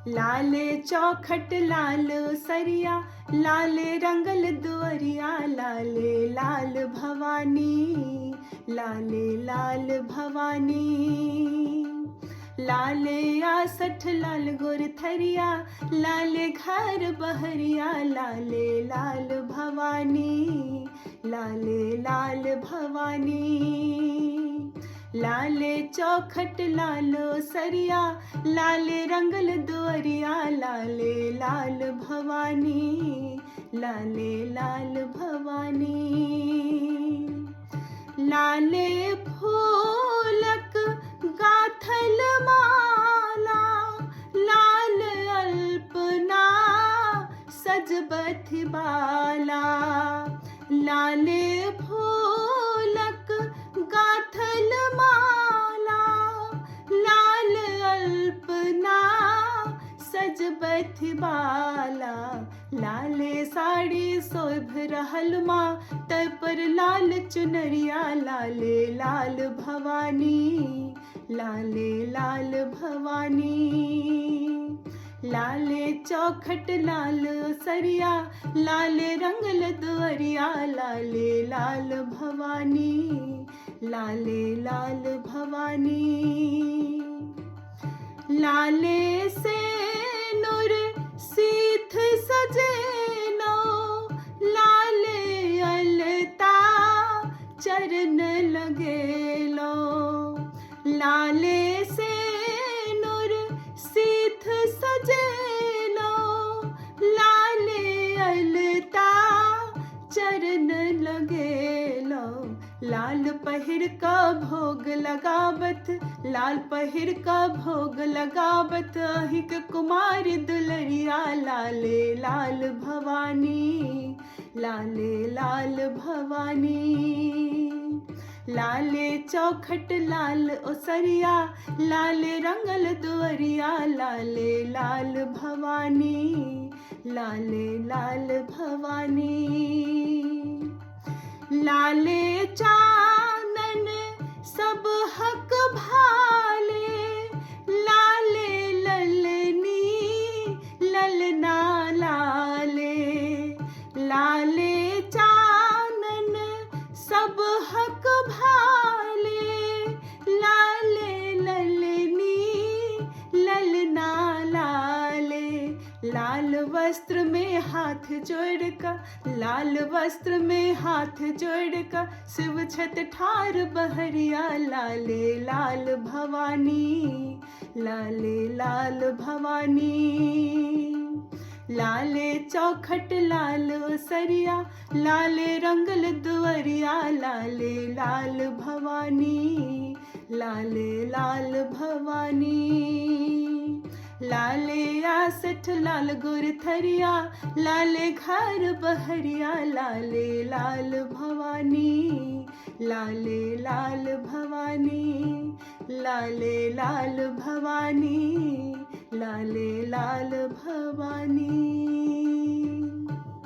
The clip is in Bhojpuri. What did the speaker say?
लाले चौखट लाल सरिया, लाले रंगल दुअरिया, लाले लाल भवानी, लाले लाल भवानी। लाले आसठ लाल गुरथरिया, लाले घर बहरिया, लाले लाल भवानी, लाले लाल भवानी। लाले चौखट लालो सरिया, लाले रंगल दुअरिया, लाले लाल भवानी, लाले लाल भवानी। लाले फूलक गाथल माला, लाल अल्पना सजबथ बाला। लाले फूलक गाथल माला, लाल अल्पना सजबथ बाला। लाले साड़ी शोभ रहल माँ, तय पर लाल चुनरिया, लाले लाल भवानी, लाले लाल भवानी। लाले चौखट लाल सरिया, लाले रंगल दुअरिया, लाले लाल भवानी, लाले लाल भवानी। लाले से नूर सीथ सजेनो, लाले अलता चरण लगेलो। लाले से नूर सीथ सजेलो, लाले अलता चरण लगेलो। लाल पहिर का भोग लगावत, लाल पहिर का भोग लगावत, अहिक कुमारी दुलरिया, लाले लाल भवानी, लाले लाल भवानी। लाले चौखट लाल ओसरिया, लाले रंगल दुअरिया, लाले लाल भवानी, लाले लाल भवानी। लाले चानन सब हक भाले, लाले ललनी ललना लाले। लाले चानन सब हक भाले, लाले ललनी ललना लाले। लाल वस्त्र में हाथ जोड़ का, लाल वस्त्र में हाथ जोड़ का, शिव छत ठार बहरिया, लाले लाल भवानी, लाले लाल भवानी। लाले चौखट लाल सरिया, लाले रंगल दुअरिया, लाले लाल भवानी, लाले लाल भवानी। लाले आसठ लाल गुरथरिया, लाले घर बहरिया, लाले लाल भवानी, लाले लाल भवानी, लाले लाल भवानी, लाले लाल भवानी।